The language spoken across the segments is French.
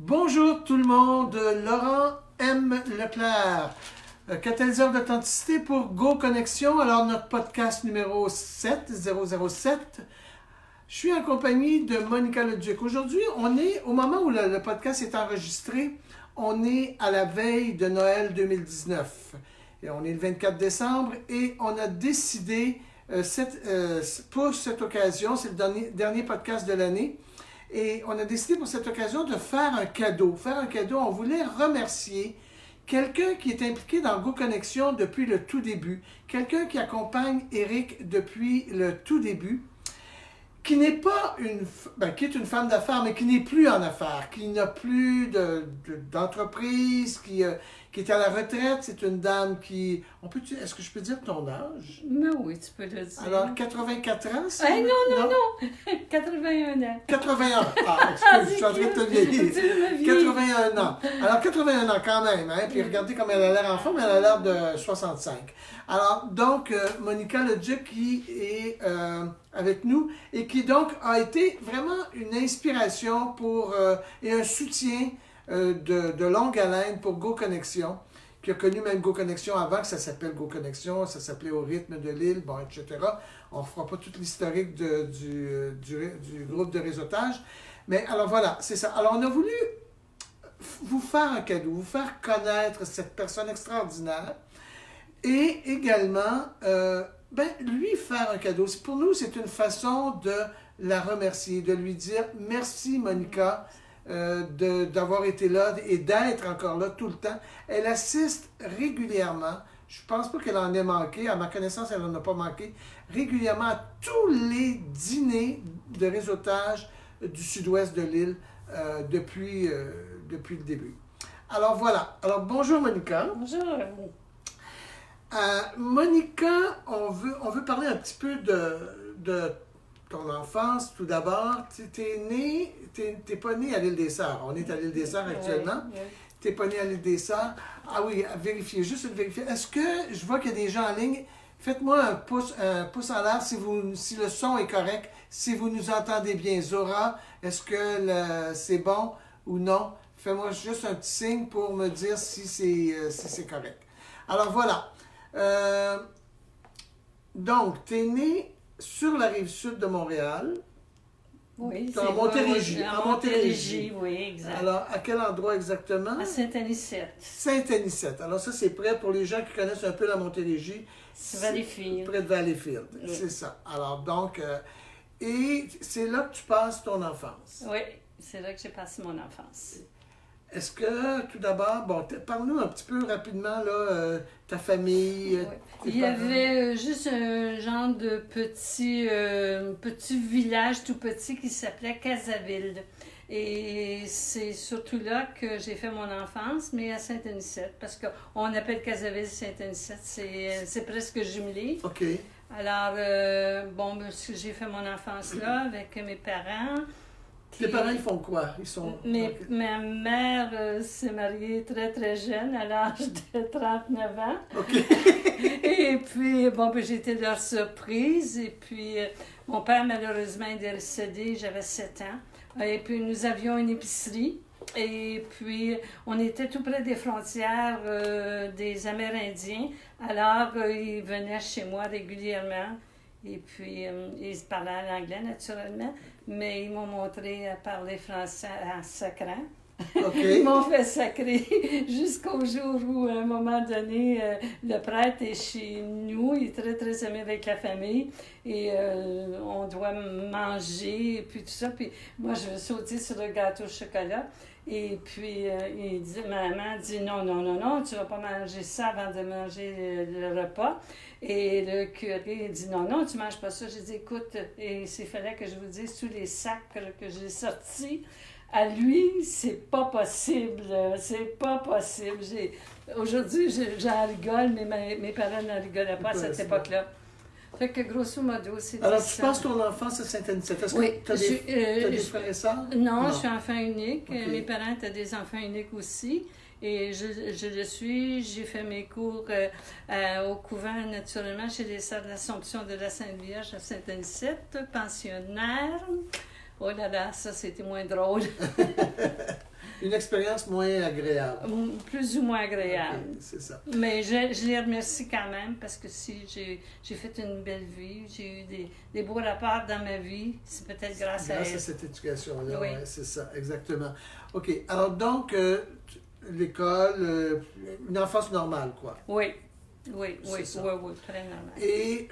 Bonjour tout le monde, Laurent M. Leclerc, catalyseur d'authenticité pour Go Connexion. Alors notre podcast numéro 007. Je suis en compagnie de Monica Leduc. Aujourd'hui, on est, au moment où le podcast est enregistré, on est à la veille de Noël 2019. Et on est le 24 décembre et on a décidé, pour cette occasion, c'est le dernier podcast de l'année, et on a décidé pour cette occasion de faire un cadeau. On voulait remercier quelqu'un qui est impliqué dans Go Connexion depuis le tout début, quelqu'un qui accompagne Eric depuis le tout début, qui n'est pas qui est une femme d'affaires, mais qui n'est plus en affaires, qui n'a plus d'entreprise, qui est à la retraite. C'est une dame qui... Est-ce que je peux dire ton âge? Mais oui, tu peux le dire. Alors, 84 ans? Non. 81 ans. 81. Ah, excuse, je suis en train de te vieillir. 81 ans. Alors, 81 ans quand même, hein? Puis regardez comme elle a l'air en forme, elle a l'air de 65. Alors, donc, Monica Leduc qui est avec nous et qui donc a été vraiment une inspiration et un soutien de longue haleine pour Go Connexion, qui a connu même Go Connexion avant que ça s'appelle Go Connexion, ça s'appelait Au rythme de l'île, bon, etc. On ne fera pas toute l'historique du groupe de réseautage. Mais alors voilà, c'est ça. Alors on a voulu vous faire un cadeau, vous faire connaître cette personne extraordinaire et également lui faire un cadeau. Pour nous, c'est une façon de la remercier, de lui dire merci Monica d'avoir été là et d'être encore là tout le temps. Elle assiste régulièrement, je pense pas qu'elle en ait manqué, à ma connaissance, elle n'en a pas manqué, régulièrement à tous les dîners de réseautage du sud-ouest de l'île depuis le début. Alors voilà. Alors bonjour Monica. Bonjour. Monica, on veut parler un petit peu de ton enfance tout d'abord. T'es pas née à l'île des Sœurs. On est à l'île des Sœurs actuellement. Oui. T'es pas née à l'île des Sœurs. Ah oui, juste vérifier. Est-ce que je vois qu'il y a des gens en ligne? Faites-moi un pouce en l'air si le son est correct, si vous nous entendez bien. Zora, est-ce que c'est bon ou non? Fais-moi juste un petit signe pour me dire si c'est correct. Alors voilà. Donc, tu es né sur la rive sud de Montréal. Oui, en Montérégie. En Montérégie, oui, exact. Alors, à quel endroit exactement? À Saint-Anicette. Saint-Anicette. Alors ça, c'est près pour les gens qui connaissent un peu la Montérégie. C'est Valleyfield. Près de Valleyfield, oui. C'est ça. Alors donc, et c'est là que tu passes ton enfance. Oui, c'est là que j'ai passé mon enfance. Est-ce que, tout d'abord, parle-nous un petit peu rapidement, là, ta famille. Oui. Il y avait juste un genre de petit village tout petit qui s'appelait Casaville. Et c'est surtout là que j'ai fait mon enfance, mais à Saint-Anicette, parce qu'on appelle Casaville Saint-Anicette, c'est presque jumelé. OK. Alors, j'ai fait mon enfance là avec mes parents. Tes parents, ils font quoi? Ma mère s'est mariée très, très jeune, à l'âge de 39 ans. OK. Et puis, j'ai été leur surprise. Et puis, mon père, malheureusement, est décédé, j'avais 7 ans. Et puis, nous avions une épicerie. Et puis, on était tout près des frontières des Amérindiens. Alors, ils venaient chez moi régulièrement. Et puis, ils parlaient l'anglais, naturellement, mais ils m'ont montré à parler français en sacrant. Okay. Ils m'ont fait sacrer jusqu'au jour où, à un moment donné, le prêtre est chez nous, il est très, très aimé avec la famille, et on doit manger, et puis tout ça. Puis moi, je veux sauter sur le gâteau au chocolat. Et puis, maman dit non, tu ne vas pas manger ça avant de manger le repas. Et le curé dit non, tu ne manges pas ça. J'ai dit écoute, et s'il fallait que je vous dise tous les sacs que j'ai sortis, à lui, c'est pas possible. Aujourd'hui, j'en rigole, mais mes parents n'en rigolaient pas à cette époque-là. Fait que grosso modo, c'est alors, tu passes ton enfance à Saint-Anicette. Est-ce que tu as des frères et sœurs? Non, je suis enfant unique. Okay. Mes parents étaient des enfants uniques aussi. Et je le suis. J'ai fait mes cours au couvent, naturellement, chez les Sœurs de l'Assomption de la Sainte Vierge à Saint-Anicette, pensionnaire. Oh là là, ça, c'était moins drôle. Une expérience moins agréable. Plus ou moins agréable. Ok, c'est ça. Mais je les remercie quand même parce que si j'ai fait une belle vie, j'ai eu des beaux rapports dans ma vie, c'est peut-être grâce à Grâce elle. à cette éducation-là, Oui. ouais, c'est ça, exactement. OK, alors donc, l'école, une enfance normale, quoi. Oui, oui, oui, C'est ça. oui, oui, très normal. Et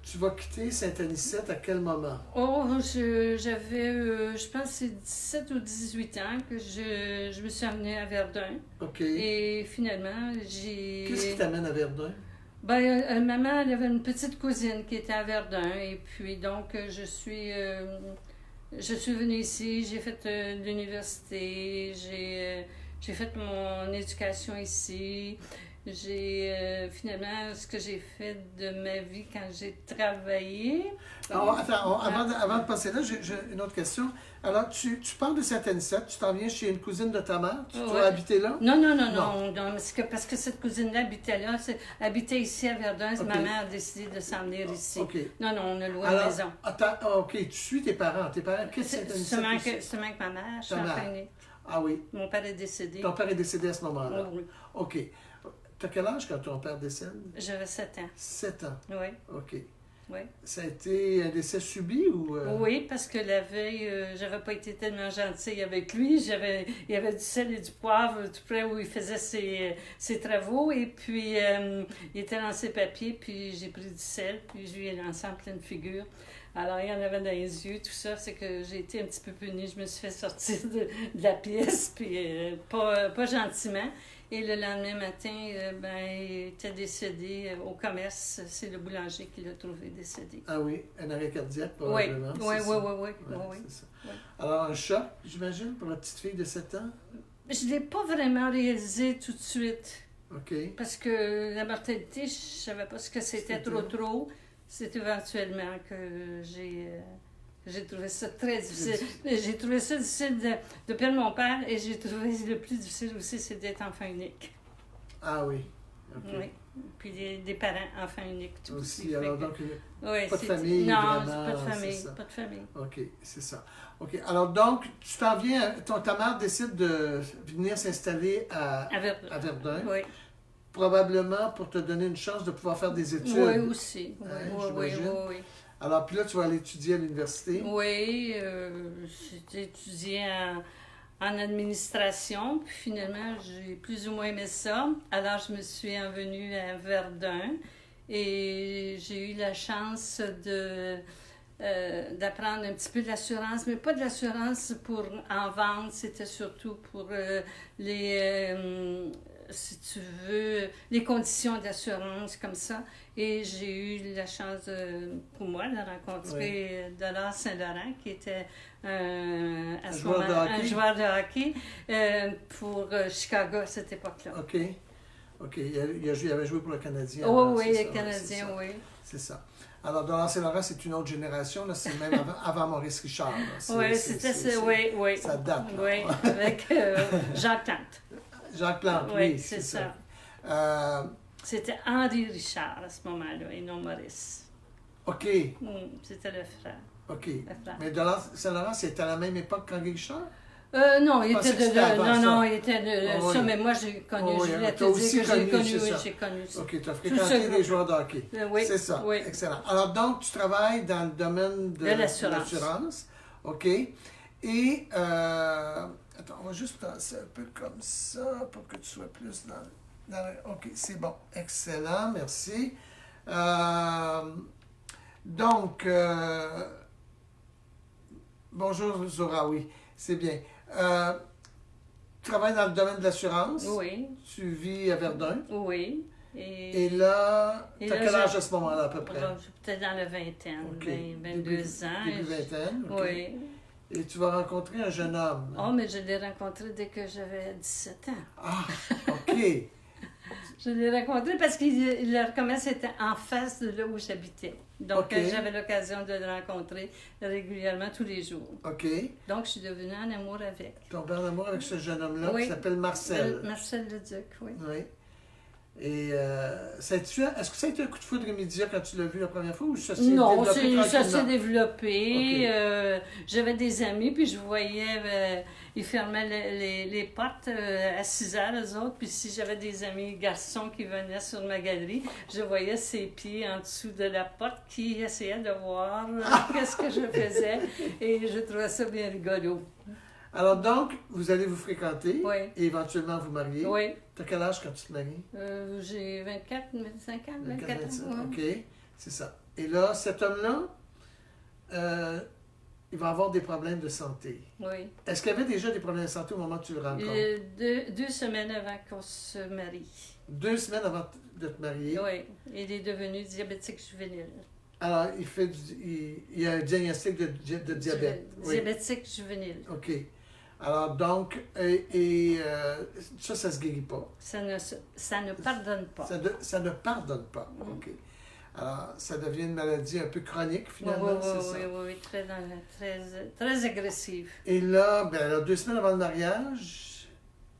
tu vas quitter Saint-Anicette à quel moment? Oh, j'avais, je pense que c'est 17 ou 18 ans que je me suis amenée à Verdun. OK. Et finalement, j'ai... Qu'est-ce qui t'amène à Verdun? Ben, maman, elle avait une petite cousine qui était à Verdun. Et puis, donc, je suis venue ici, j'ai fait l'université, j'ai fait mon éducation ici. Finalement, ce que j'ai fait de ma vie quand j'ai travaillé. Alors, attends, avant de passer là, j'ai une autre question. Alors, tu pars de Saint-Anicette, tu t'en viens chez une cousine de ta mère, tu vas habiter là? Non, parce que cette cousine-là habitait ici à Verdun. Ok. Ma mère a décidé de s'en venir ici. OK. Non, on a loué Alors, une maison. attends, OK, tu suis tes parents. Tes parents, qu'est-ce que Saint-Anicette? Seulement que ma mère, je suis Ta mère. enfant unique. Ah oui, Mon père est décédé. ton père est décédé à ce moment-là. Oui, oui. OK. T'as quel âge quand ton père décède? J'avais 7 ans. 7 ans. Oui, OK. oui. Ça a été un décès subi ou... Oui, parce que la veille, j'avais pas été tellement gentille avec lui. Il y avait du sel et du poivre tout près où il faisait ses travaux. Et puis, il était dans ses papiers, puis j'ai pris du sel, puis je lui ai lancé en pleine figure. Alors, il y en avait dans les yeux, tout ça. C'est que j'ai été un petit peu punie. Je me suis fait sortir de la pièce, puis pas gentiment. Et le lendemain matin, il était décédé au commerce. C'est le boulanger qui l'a trouvé décédé. Ah oui, un arrêt cardiaque Oui, probablement. oui, c'est oui, ça? oui, Ouais, oui. c'est ça. Oui. Alors, un choc, j'imagine, pour la petite fille de 7 ans? Je ne l'ai pas vraiment réalisé tout de suite. OK. Parce que la mortalité, je ne savais pas ce que c'était trop. C'est éventuellement que j'ai trouvé ça très difficile. J'ai trouvé ça difficile de perdre mon père et j'ai trouvé le plus difficile aussi, c'est d'être enfant unique. Ah oui. OK. Oui. Puis des parents enfants uniques. Tout Aussi, alors donc, oui, pas de famille, non, vraiment, pas de famille, c'est ça. pas de famille. OK, c'est ça. OK, alors donc, tu t'en viens, ta mère décide de venir s'installer à Verdun, Oui. probablement pour te donner une chance de pouvoir faire des études. Oui, aussi. Oui, Hein, oui, j'imagine. oui. Alors, puis là, tu vas aller étudier à l'université. Oui, j'ai étudié en administration, puis finalement, j'ai plus ou moins aimé ça. Alors, je me suis envenue à Verdun et j'ai eu la chance d'apprendre un petit peu de l'assurance, mais pas de l'assurance pour en vendre, c'était surtout pour si tu veux, les conditions d'assurance comme ça. Et j'ai eu la chance, pour moi, de rencontrer Dollar Saint-Laurent, qui était à ce moment un joueur de hockey pour Chicago à cette époque-là. OK. OK. Il avait joué pour le Canadien. Oui, ça, le Canadien, oui. C'est ça. Alors, Dollar Saint-Laurent, c'est une autre génération. Là, c'est même avant Maurice Richard. Oui, c'était ça, oui. Ça date. Là. Oui, avec Jacques Plante. Jacques Plante, oui, c'est ça. C'était Henri Richard à ce moment-là, et non Maurice. OK. C'était le frère. OK. Le frère. Mais Dollar Saint-Laurent, c'était à la même époque qu'Henri Richard? Non, il était il était oui. ça, mais moi j'ai connu, je voulais te dire que j'ai connu ça. OK, tu as fréquenté des joueurs de hockey. Oui. C'est ça, oui. excellent. Alors donc, tu travailles dans le domaine de l'assurance. OK. Et, attends, on va juste passer un peu comme ça pour que tu sois plus dans OK, c'est bon, excellent, merci. Donc, bonjour Zora, oui, c'est bien. Tu travailles dans le domaine de l'assurance. Oui. Tu vis à Verdun. Oui. Et là, tu as quel âge à ce moment-là à peu près? Peut-être dans la vingtaine, Okay. 22 ans. Début vingtaine. Okay. Oui. Et tu vas rencontrer un jeune homme. Oh, mais je l'ai rencontré dès que j'avais 17 ans. Ah, OK. Je l'ai rencontré parce que le commerce était en face de là où j'habitais. Donc, Okay. j'avais l'occasion de le rencontrer régulièrement tous les jours. OK. Donc, je suis devenue en amour avec. Ton père d'amour avec ce jeune homme-là Oui. qui s'appelle Marcel. Marcel Leduc, oui. Oui. Et est-ce que ça a été un coup de foudre immédiat quand tu l'as vu la première fois ou ça s'est Non, développé ça s'est tranquillement? développé. OK. J'avais des amis, puis je voyais, ils fermaient les portes à 6 heures, eux autres. Puis si j'avais des amis garçons qui venaient sur ma galerie, je voyais ses pieds en dessous de la porte qui essayaient de voir qu'est-ce que je faisais. Et je trouvais ça bien rigolo. Alors donc, vous allez vous fréquenter Oui. et éventuellement vous marier. Oui. T'as quel âge quand tu te maries? J'ai 24, 25 ans, 24 ans. 25. Ouais. OK, c'est ça. Et là, cet homme-là, il va avoir des problèmes de santé. Oui. Est-ce qu'il y avait déjà des problèmes de santé au moment où tu le rencontres? 2 semaines avant qu'on se marie. 2 semaines avant de te marier. Oui, il est devenu diabétique juvénile. Alors, il a un diagnostic de diabète. Oui. Diabétique juvénile. OK. Alors, donc, ça se guérit pas. Ça ne pardonne pas. Ça ne pardonne pas. OK. Alors, ça devient une maladie un peu chronique, Oui, finalement, c'est ça? oui, très agressive. Et là, ben, alors, 2 semaines avant le mariage,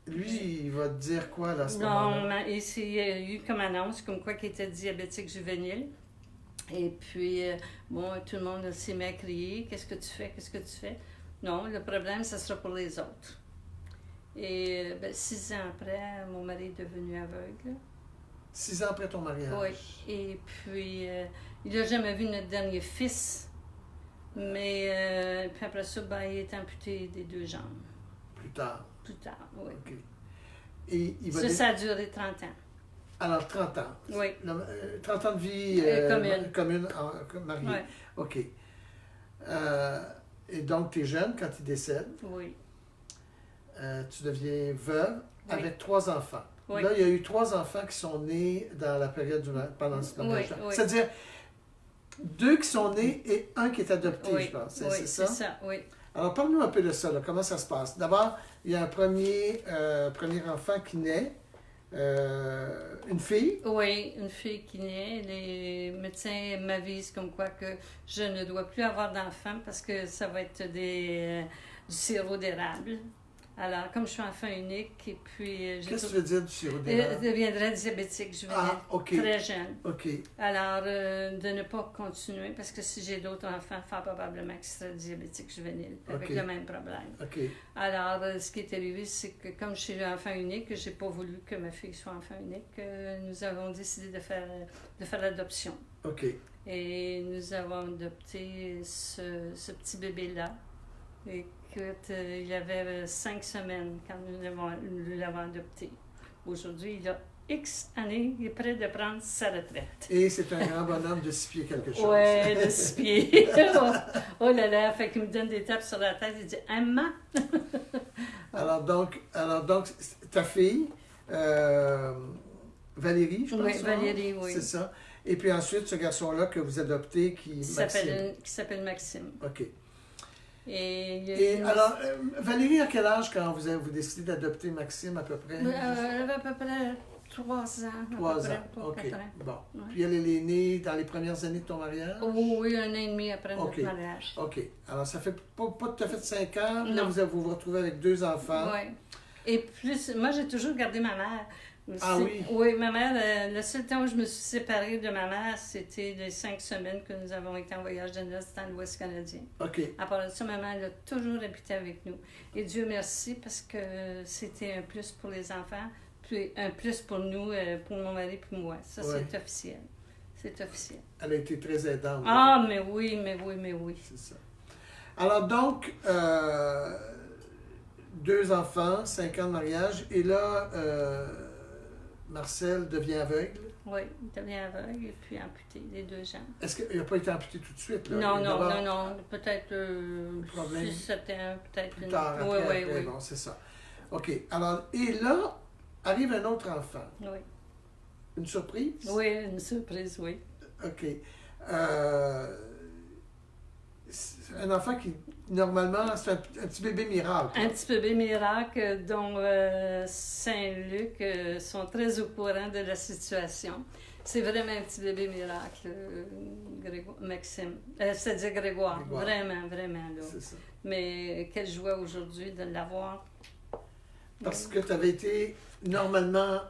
lui, il va te dire quoi, là, à ce moment-là? Non, il y a eu comme annonce comme quoi qu'il était diabétique juvénile. Et puis, bon, tout le monde s'est mis à crier. Qu'est-ce que tu fais? Qu'est-ce que tu fais? Non, le problème, ça sera pour les autres. Et 6 ans après, mon mari est devenu aveugle. 6 ans après ton mariage? Oui. Et puis, il n'a jamais vu notre dernier fils. Mais puis après ça, il est amputé des 2 jambes. Plus tard? Plus tard, oui. OK. Et il va Ça a duré 30 ans. Alors, 30 ans? Oui. 30 ans de vie commune mariée? Oui. OK. Et donc, tu es jeune quand il décède. Oui. Tu deviens veuve avec 3 enfants. Oui. Là, il y a eu 3 enfants qui sont nés dans la période pendant ce mariage. Oui. C'est-à-dire 2 qui sont nés et 1 qui est adopté, Oui. je pense. C'est ça, oui. Alors, parle-nous un peu de ça, là. Comment ça se passe? D'abord, il y a un premier enfant qui naît, une fille. Oui, une fille qui naît. Les médecins m'avisent comme quoi que je ne dois plus avoir d'enfant parce que ça va être du sirop d'érable. Alors, comme je suis enfant unique, et puis... Qu'est-ce que tu veux dire du sirop d'érable? Je deviendrai diabétique juvénile, OK. très jeune. OK. Alors, de ne pas continuer, parce que si j'ai d'autres enfants, fort probablement qu'ils seraient diabétiques juvéniles, avec le même problème. OK. Alors, ce qui est arrivé, c'est que comme je suis enfant unique, je n'ai pas voulu que ma fille soit enfant unique, nous avons décidé de faire l'adoption. OK. Et nous avons adopté ce petit bébé-là. Écoute, il avait 5 semaines quand nous l'avons adopté. Aujourd'hui, il a X années, il est prêt de prendre sa retraite. Et c'est un grand bonhomme de 6 pieds quelque chose. Oui, de 6 pieds. Oh là là, fait qu'il me donne des tapes sur la tête, il dit « Emma! » Alors donc, ta fille, Valérie, je pense. Oui, Valérie, oui. C'est ça. Et puis ensuite, ce garçon-là que vous adoptez, qui s'appelle Maxime. OK. Et alors, Valérie, à quel âge quand vous décidez d'adopter Maxime à peu près? Elle avait à peu près 3 ans. 3 ans, OK. Bon. Ouais. Puis elle est née dans les premières années de ton mariage? Oui, 1 an et demi après notre mariage. OK. Alors, ça fait pas tout à fait 5 ans. Non. Là, vous vous retrouvez avec 2 enfants. Oui. Et plus, moi, j'ai toujours gardé ma mère. Ah oui? Oui, ma mère, le seul temps où je me suis séparée de ma mère, c'était les 5 semaines que nous avons été en voyage de noces dans l'Ouest canadien. OK. À part de ça, ma mère a toujours habité avec nous. Et Dieu merci parce que c'était un plus pour les enfants, puis un plus pour nous, pour mon mari et moi. Ça, c'est officiel. C'est officiel. Elle a été très aidante. Ah, mais oui. C'est ça. Alors donc, 2 enfants, 5 ans de mariage, et là, Marcel devient aveugle. Oui, il devient aveugle et puis amputé des 2 jambes. Est-ce qu'il n'a pas été amputé tout de suite? Là? Non. Peut-être 6-7 ans, peut-être plus tard, après, oui. Bon, c'est ça. OK. Alors, et là, arrive un autre enfant. Oui. Une surprise? Oui, une surprise, oui. OK. Un enfant qui, normalement, c'est un petit bébé miracle. Un petit bébé miracle dont Saint-Luc sont très au courant de la situation. C'est vraiment un petit bébé miracle, Maxime. C'est-à-dire Grégoire. Vraiment, là. C'est ça. Mais quelle joie aujourd'hui de l'avoir. parce que tu avais été normalement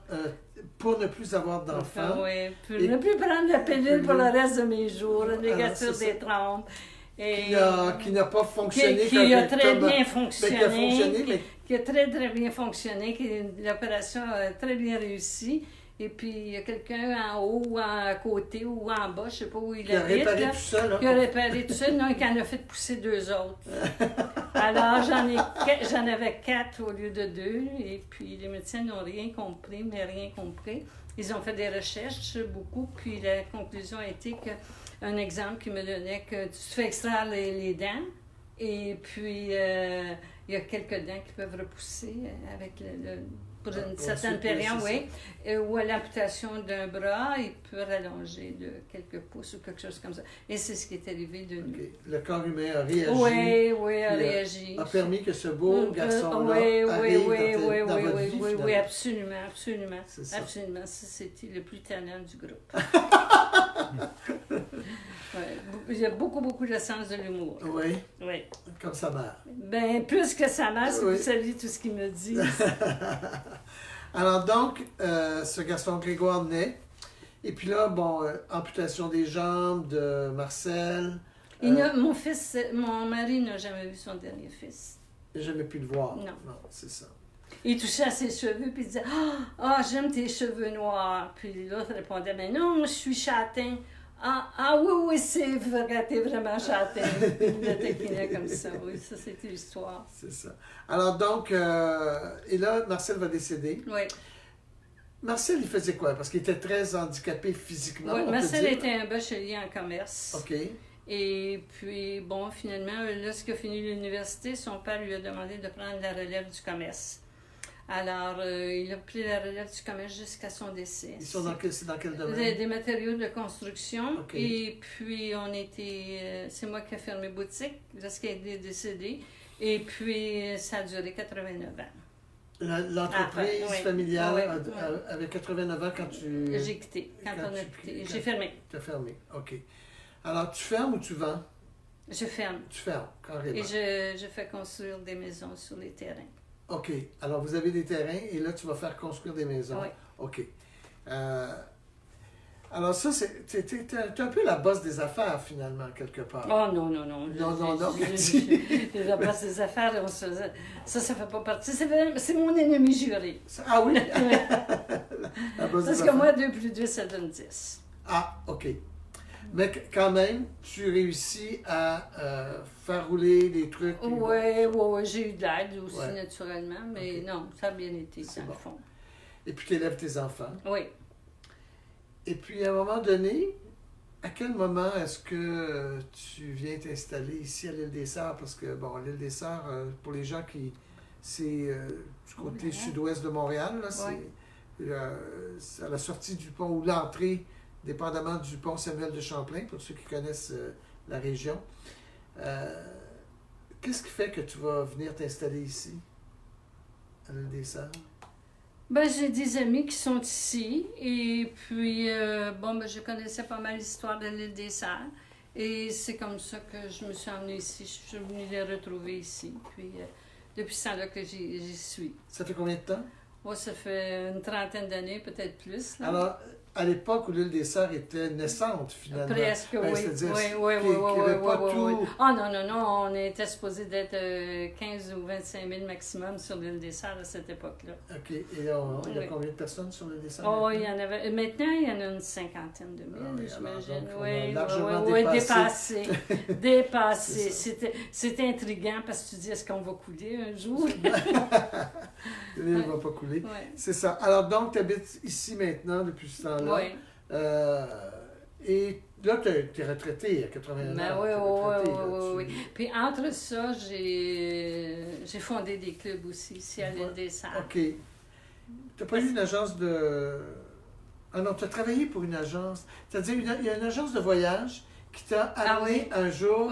pour ne plus avoir d'enfants. Oui, pour ne plus prendre la pilule pour le reste de mes jours, la négature des trompes. Et Qui n'a pas fonctionné. Qui a très bien fonctionné. Qui a fonctionné, mais... Qui a très, très bien fonctionné. L'opération a très bien réussi. Et puis, il y a quelqu'un en haut, ou à côté, ou en bas, je ne sais pas où il qui a habite. réparé tout seul. Hein? Qui a réparé tout seul, non, qui en a fait pousser 2 autres. Alors, j'en avais 4 au lieu de 2. Et puis, les médecins n'ont rien compris, mais rien compris. Ils ont fait des recherches, beaucoup. Puis, la conclusion a été qu'un exemple qui me donnait que tu te fais extraire les dents. Et puis, il y a quelques dents qui peuvent repousser avec pour une certaine période, oui. Ou à l'amputation d'un bras, il peut rallonger de quelques pouces ou quelque chose comme ça. Et c'est ce qui est arrivé de nous. Okay. Le corps humain a réagi. Oui, a réagi. A permis que ce beau garçon-là arrive dans votre vie, oui, absolument. C'est ça. Absolument. Ça, c'était le plus talent du groupe. Il y a beaucoup de sens de l'humour. Oui. Oui. Comme sa mère. Bien, plus que sa mère, si vous saviez tout ce qu'il me dit. Alors donc, ce garçon Grégoire naît. Et puis là, bon, amputation des jambes de Marcel. Mon mari n'a jamais vu son dernier fils. Il n'a jamais pu le voir. Non. Non, c'est ça. Il touchait à ses cheveux, puis il disait « Ah, j'aime tes cheveux noirs. » Puis l'autre répondait « Mais non, je suis châtain. » Ah oui, c'est vrai, t'es vraiment châtain. Il le taquinait comme ça, oui, ça c'était l'histoire. C'est ça. Alors donc, et là, Marcel va décéder. Oui. Marcel, il faisait quoi? Parce qu'il était très handicapé physiquement. Oui, Marcel était un bachelier en commerce. OK. Et puis, bon, finalement, lorsqu'il a fini l'université, son père lui a demandé de prendre la relève du commerce. Alors, il a pris la relève du commerce jusqu'à son décès. Ils sont dans quel domaine? Des matériaux de construction. Okay. Et puis, c'est moi qui ai fermé boutique lorsqu'il est décédé. Et puis, ça a duré 89 ans. L'entreprise familiale avait 89 ans quand tu... J'ai quitté. Quand on a quitté. J'ai fermé. Tu as fermé, OK. Alors, tu fermes ou tu vends? Je ferme. Tu fermes, carrément. Et je fais construire des maisons sur les terrains. OK. Alors, vous avez des terrains et là, tu vas faire construire des maisons. Oui. OK. Alors ça, t'es un peu la bosse des affaires, finalement, quelque part. Oh non. Non. La bosse des affaires, ça fait pas partie. C'est mon ennemi juré. Ah oui? La bosse Parce des que affaires. moi, 2 plus 2, ça donne 10. Ah, OK. Mais quand même, tu réussis à faire rouler des trucs. Oui, j'ai eu de l'aide aussi, naturellement, mais non, ça a bien été, dans le fond. Et puis, tu élèves tes enfants. Oui. Et puis, à un moment donné, à quel moment est-ce que tu viens t'installer ici à l'île des Sœurs? Parce que, bon, l'île des Sœurs, pour les gens qui... C'est du côté sud-ouest de Montréal, là, c'est à la sortie du pont ou l'entrée, dépendamment du pont Samuel de Champlain, pour ceux qui connaissent la région. Qu'est-ce qui fait que tu vas venir t'installer ici, à l'île des Sœurs? Ben, j'ai des amis qui sont ici, et puis, je connaissais pas mal l'histoire de l'île des Sœurs, et c'est comme ça que je me suis emmenée ici. Je suis venue les retrouver ici, puis depuis ce temps-là que j'y suis. Ça fait combien de temps? Moi, ça fait une 30aine d'années, peut-être plus. Là. Alors, à l'époque où l'île des Sœurs était naissante, finalement. Presque, oui. C'est-à-dire Oui. Ah non, on était supposé d'être 15 ou 25 000 maximum sur l'île des Sœurs à cette époque-là. OK. Et il y a combien de personnes sur l'île des Sœurs? Oh, il y en avait. Maintenant, il y en a une 50aine de mille, j'imagine. Oui, dépassé. Dépassé. C'était intriguant parce que tu dis, est-ce qu'on va couler un jour? L'île ne va pas couler. Ouais. C'est ça. Alors, donc, tu habites ici maintenant depuis ce temps-là. Oui. Et là, tu es retraité à 81 ans. Oui. Puis entre ça, j'ai fondé des clubs aussi, ici à l'île des Sœurs. OK. Tu n'as pas eu une agence de... Ah non, tu as travaillé pour une agence. C'est-à-dire, il y a une agence de voyage qui t'a amené un jour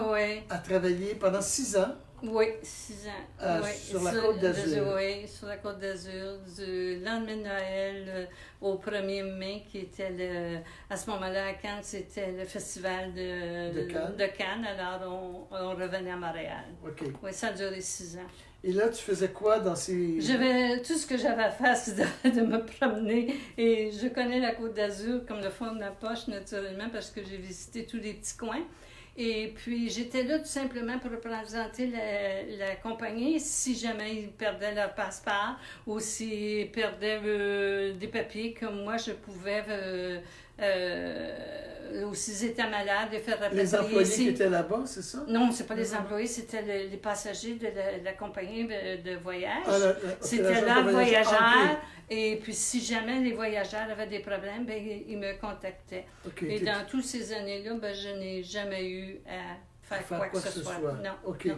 à travailler pendant 6 ans Oui, 6 ans. Oui. Sur la Côte d'Azur. Oui, sur la Côte d'Azur, du lendemain de Noël au 1er mai, qui était à ce moment-là, à Cannes, c'était le festival de Cannes. Alors, on revenait à Montréal. OK. Oui, ça a duré 6 ans. Et là, tu faisais quoi dans ces... Tout ce que j'avais à faire, c'est de me promener. Et je connais la Côte d'Azur comme le fond de ma poche, naturellement, parce que j'ai visité tous les petits coins. Et puis, j'étais là tout simplement pour représenter la compagnie si jamais ils perdaient leur passeport ou s'ils perdaient des papiers, comme moi, je pouvais, ou s'ils étaient malades, les faire rapatrier. Les employés qui étaient là-bas, c'est ça? Non, c'est pas les employés, c'était les passagers de la compagnie de voyage. C'était leur voyageur. Et puis, si jamais les voyageurs avaient des problèmes, bien, ils me contactaient. Et dans toutes ces années-là, ben, je n'ai jamais eu à faire quoi que ce soit. Non,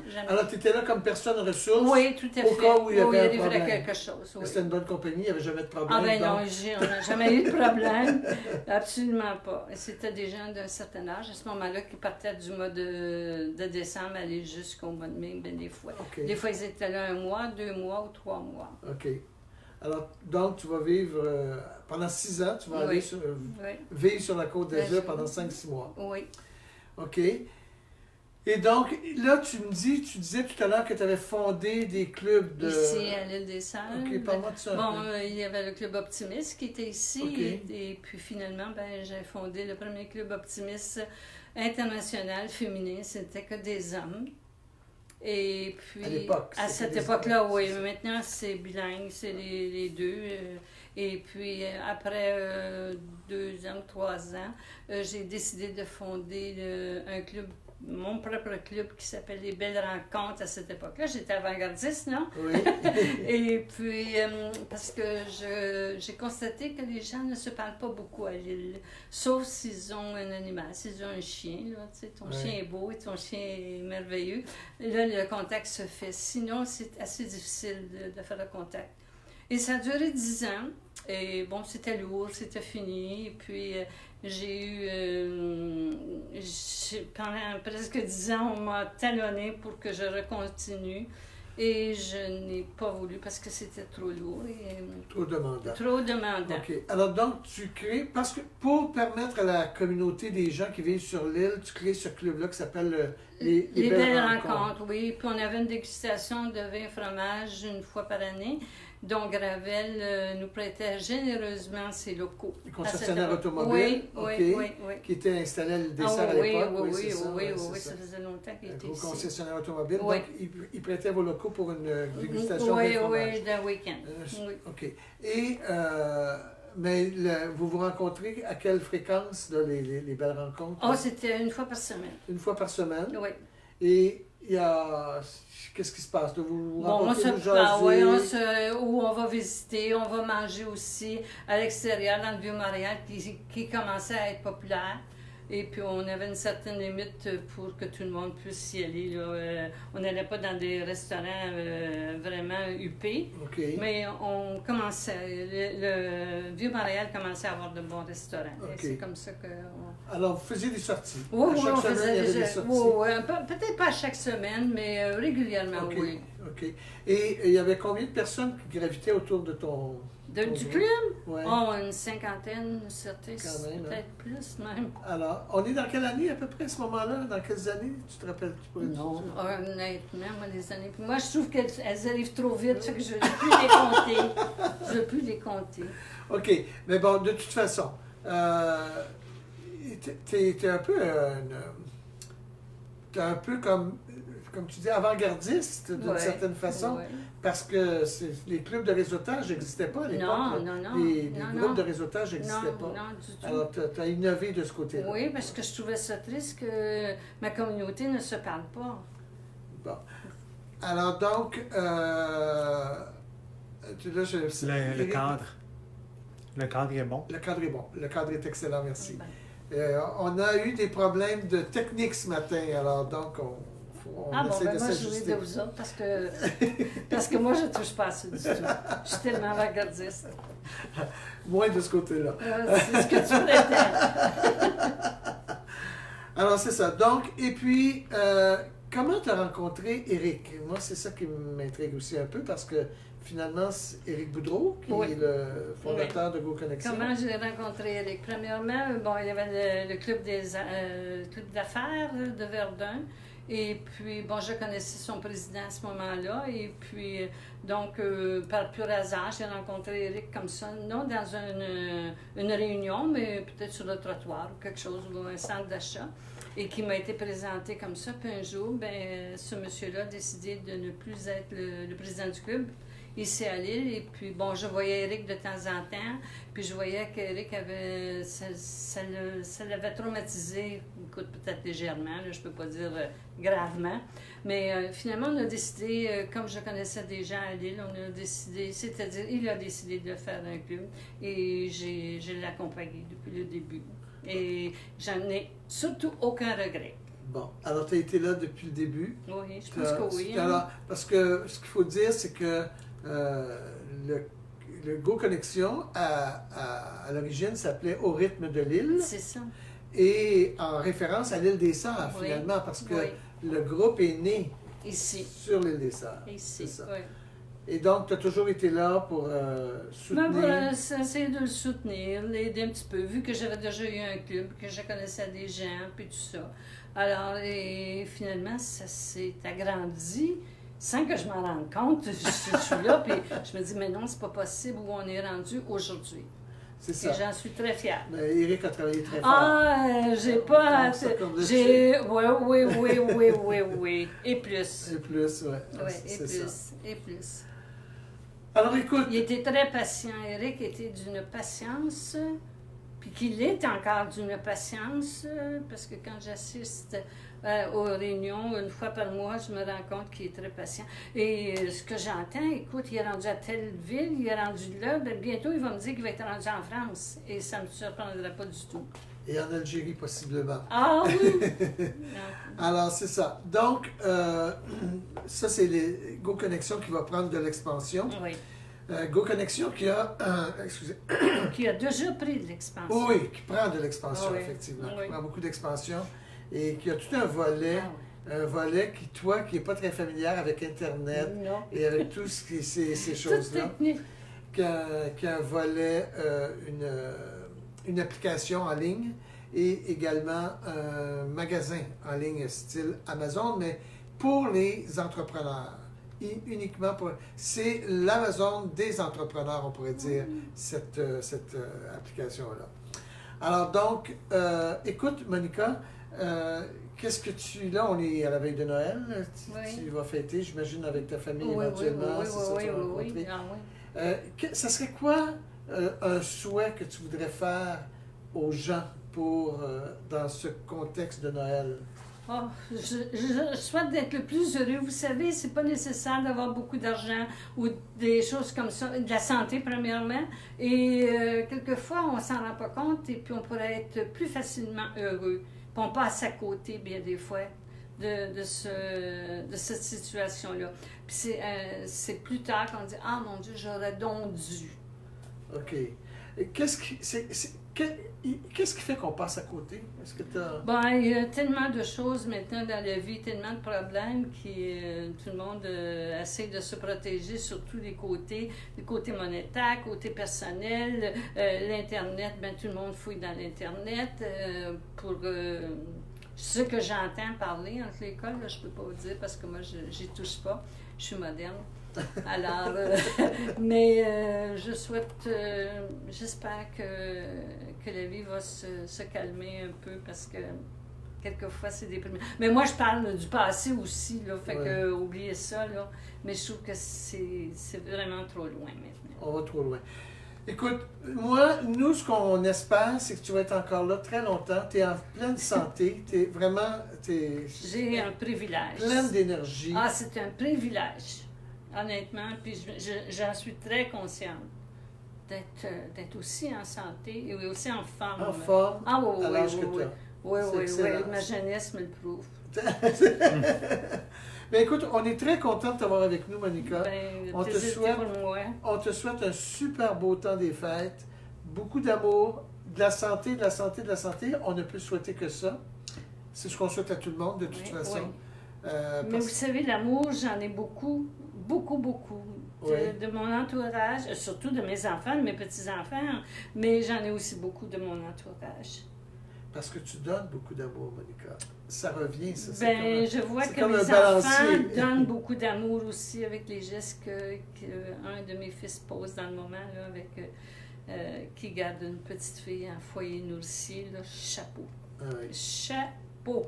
jamais. Alors, tu étais là comme personne ressource? Oui, tout à fait. Au cas où il y avait un problème. quelque chose. Oui. C'était une bonne compagnie, il n'y avait jamais de problème. Ah ben non, on n'a jamais eu de problème. Absolument pas. C'était des gens d'un certain âge, à ce moment-là, qui partaient du mois de décembre aller jusqu'au mois de mai, ben, des fois. Des fois, ils étaient là 1 mois, 2 mois ou 3 mois. OK. Alors, donc, tu vas vivre pendant 6 ans, tu vas aller vivre sur la Côte d'Azur pendant 5-6 mois. Oui. OK. Et donc, là, tu disais tout à l'heure que tu avais fondé des clubs de... Ici, à l'île des Sœurs. OK, parle-moi de ça. Bon, il y avait le Club Optimiste qui était ici. Okay. Et puis, finalement, ben, j'ai fondé le premier Club Optimiste international féminin. C'était que des hommes. Et puis, à l'époque, à cette époque-là, oui. Maintenant, c'est bilingue, c'est les deux. Et puis, après 2 ans, 3 ans, j'ai décidé de fonder un club, mon propre club qui s'appelle Les Belles Rencontres à cette époque-là. J'étais avant-gardiste, non? Oui. Et puis, parce que j'ai constaté que les gens ne se parlent pas beaucoup à l'île, sauf s'ils ont un animal, s'ils ont un chien. Là, tu sais, ton chien est beau et ton chien est merveilleux. Là, le contact se fait. Sinon, c'est assez difficile de faire le contact. Et ça a duré 10 ans. Et bon, c'était lourd, c'était fini. Et puis, j'ai eu... pendant presque 10 ans, on m'a talonné pour que je recontinue. Et je n'ai pas voulu parce que c'était trop lourd. Trop demandant. Trop demandant. OK. Alors, donc, tu crées... Parce que pour permettre à la communauté des gens qui vivent sur l'île, tu crées ce club-là qui s'appelle les Belles Rencontres. Oui. Puis on avait une dégustation de vin et fromage 1 fois par année. Donc, Gravel nous prêtait généreusement ses locaux. Le concessionnaire automobile, oui. Qui était installé à l'île des Sœurs à l'époque. Oui, ça faisait longtemps qu'il était ici. Un concessionnaire automobile. Oui. Donc, il prêtait vos locaux pour une dégustation Oui, d'un week-end. OK. Et, mais vous vous rencontrez à quelle fréquence, là, les Belles Rencontres? Oh, c'était 1 fois par semaine. 1 fois par semaine? Oui. Et il y a... Qu'est-ce qui se passe? Vous rencontrez, où on va visiter, on va manger aussi à l'extérieur, dans le Vieux-Montréal, qui commençait à être populaire. Et puis, on avait une certaine limite pour que tout le monde puisse y aller. Là. On n'allait pas dans des restaurants vraiment huppés, mais on commençait, le Vieux-Montréal commençait à avoir de bons restaurants. C'est comme ça que... Alors, vous faisiez des sorties? Oui, on faisait des sorties? Peut-être pas chaque semaine, mais régulièrement, oui. OK. Et il y avait combien de personnes qui gravitaient autour de ton... Du club? Ouais. Oh, une 50aine, certains, peut-être plus même. Alors, on est dans quelle année à peu près à ce moment-là? Dans quelles années? Tu te rappelles? Non, honnêtement, moi, les années... Moi, je trouve qu'elles arrivent trop vite, fait que je ne veux plus les compter. Je ne veux plus les compter. OK. Mais bon, de toute façon, t'es un peu... t'es un peu comme tu dis, avant-gardiste, d'une certaine façon, parce que les clubs de réseautage n'existaient pas à l'époque. Non. Les groupes de réseautage n'existaient pas. Non, du tout. Alors, tu as innové de ce côté-là. Oui, parce que je trouvais ça triste que ma communauté ne se parle pas. Bon. Alors, donc, le cadre. Le cadre est bon. Le cadre est bon. Le cadre est excellent, merci. On a eu des problèmes de technique ce matin, alors donc on essaie de s'ajuster. Moi, je vais de vous autres parce que moi, je ne touche pas à ça du tout. Je suis tellement avant-gardiste. Moins de ce côté-là. C'est ce que tu prétends. Alors, c'est ça. Donc, et puis, comment tu as rencontré Éric? Moi, c'est ça qui m'intrigue aussi un peu parce que finalement, c'est Éric Boudreau, qui est le fondateur de Go Connexion. Comment j'ai rencontré Éric? Premièrement, bon, il y avait le club club d'affaires de Verdun. Et puis, bon, je connaissais son président à ce moment-là. Et puis, donc, par pur hasard, j'ai rencontré Éric comme ça, non dans une réunion, mais peut-être sur le trottoir ou quelque chose, ou un centre d'achat, et qui m'a été présenté comme ça. Puis un jour, ben, ce monsieur-là a décidé de ne plus être le président du club ici à Lille. Et puis, bon, je voyais Éric de temps en temps, puis je voyais qu'Éric avait... Ça l'avait traumatisé, écoute, peut-être légèrement, là, je peux pas dire gravement, mais finalement, on a décidé, comme je connaissais des gens à Lille, on a décidé, c'est-à-dire, il a décidé de faire un club, et je l'ai accompagné depuis le début. Et j'en ai surtout aucun regret. Bon, alors tu as été là depuis le début. Oui, je pense que oui. Alors, parce que ce qu'il faut dire, c'est que le Go Connexion, à l'origine, s'appelait Au rythme de Lille. C'est ça. Et en référence à l'île des Sœurs, finalement, parce que le groupe est né ici, sur l'île des Sœurs. Ici, ça. oui. Et donc, tu as toujours été là pour soutenir... Pour essayer de le soutenir, l'aider un petit peu, vu que j'avais déjà eu un club, que je connaissais des gens, puis tout ça. Alors, et finalement, ça s'est agrandi sans que je m'en rende compte. Je suis là, puis je me dis, mais non, c'est pas possible où on est rendu aujourd'hui. C'est ça. Et j'en suis très fière. Mais Éric a travaillé très fort. Ah, j'ai pas... Oui. Et plus. Et plus, oui. Oui, et plus. Alors, écoute... Il était très patient. Éric était d'une patience, puis qu'il est encore d'une patience, parce que quand j'assiste aux réunions, une fois par mois, je me rends compte qu'il est très patient. Et ce que j'entends, écoute, il est rendu à telle ville, il est rendu là, bien, bientôt il va me dire qu'il va être rendu en France, et ça ne me surprendrait pas du tout. Et en Algérie, possiblement. Ah oui! Alors, c'est ça. Donc, ça, c'est les Go Connexion qui va prendre de l'expansion. Oui. Go Connexion qui a... excusez. Qui a déjà pris de l'expansion. Oui, qui prend de l'expansion, Oui. effectivement. Oui. Qui prend beaucoup d'expansion. Et qui a tout un volet... Un volet qui, toi, qui n'est pas très familière avec Internet et avec tout ce qui, ces choses-là, qui a un volet, une application en ligne et également un magasin en ligne style Amazon, mais pour les entrepreneurs. Uniquement pour... C'est l'Amazon des entrepreneurs, on pourrait dire, cette application-là. Alors donc, écoute, Monica, qu'est-ce que tu... Là, on est à la veille de Noël. Tu vas fêter, j'imagine, avec ta famille éventuellement. Oui. Ça serait quoi un souhait que tu voudrais faire aux gens dans ce contexte de Noël? Oh, je souhaite d'être le plus heureux. Vous savez, c'est pas nécessaire d'avoir beaucoup d'argent ou des choses comme ça, de la santé premièrement. Et quelquefois, on s'en rend pas compte et puis on pourrait être plus facilement heureux. Puis on passe à côté, bien des fois, de cette situation-là. Puis c'est plus tard qu'on dit « Ah, mon Dieu, j'aurais donc dû. » OK. Qu'est-ce qui fait qu'on passe à côté? Est-ce que Bon, il y a tellement de choses maintenant dans la vie, tellement de problèmes tout le monde essaie de se protéger sur tous les côtés monétaires, côté personnel, l'Internet, bien tout le monde fouille dans l'Internet pour... ce que j'entends parler entre l'école, je ne peux pas vous dire parce que moi, je n'y touche pas, je suis moderne. Alors, mais je souhaite, j'espère que la vie va se calmer un peu parce que quelquefois c'est déprimant. Mais moi, je parle du passé aussi, là, fait que oubliez ça, là. Mais je trouve que c'est vraiment trop loin maintenant. On va trop loin. Écoute, nous, ce qu'on espère, c'est que tu vas être encore là très longtemps. Tu es en pleine santé. J'ai un privilège. Pleine d'énergie. Ah, c'est un privilège. Honnêtement, puis j'en suis très consciente d'être aussi en santé et aussi en forme. En forme? Ah oui, à l'âge que oui, ma jeunesse me le prouve. Bien, écoute, on est très content de t'avoir avec nous, Monica. On te souhaite un super beau temps des fêtes, beaucoup d'amour, de la santé, de la santé, de la santé. On ne peut souhaiter que ça. C'est ce qu'on souhaite à tout le monde, de toute façon. Mais vous savez, l'amour, j'en ai beaucoup, beaucoup, beaucoup. De mon entourage, surtout de mes enfants, de mes petits-enfants, mais j'en ai aussi beaucoup de mon entourage. Parce que tu donnes beaucoup d'amour, Monica. Ça revient, ça. Je vois que mes enfants donnent beaucoup d'amour aussi avec les gestes qu'un de mes fils pose dans le moment, là, avec qui garde une petite fille en foyer nourricier. Là, chapeau. Oui. Chapeau.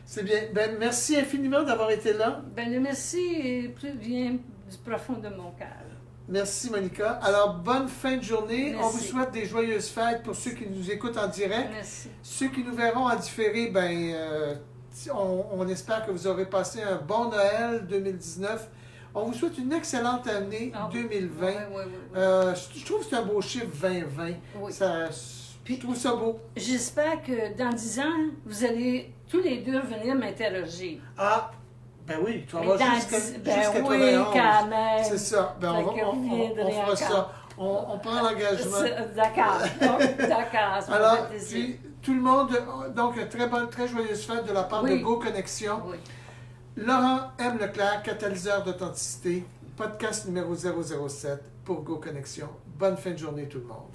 C'est bien. Ben, merci infiniment d'avoir été là. Ben, le merci vient du profond de mon cœur. Merci, Monica. Alors, bonne fin de journée. Merci. On vous souhaite des joyeuses fêtes pour ceux qui nous écoutent en direct. Merci. Ceux qui nous verront en différé, on espère que vous aurez passé un bon Noël 2019. On vous souhaite une excellente année 2020. Oui. Je trouve que c'est un beau chiffre 2020. Oui. Je trouve ça beau. J'espère que dans 10 ans, vous allez tous les deux venir m'interroger. Ah! Ben oui, tu vas voir jusqu'à 91. Oui, quand même. C'est ça. Ben on fera ça. On prend l'engagement. D'accord. D'accord. Alors, puis, tout le monde, donc, très joyeuse fête de la part de Go Connexion. Oui. Laurent M. Leclerc, catalyseur d'authenticité, podcast numéro 007 pour Go Connexion. Bonne fin de journée tout le monde.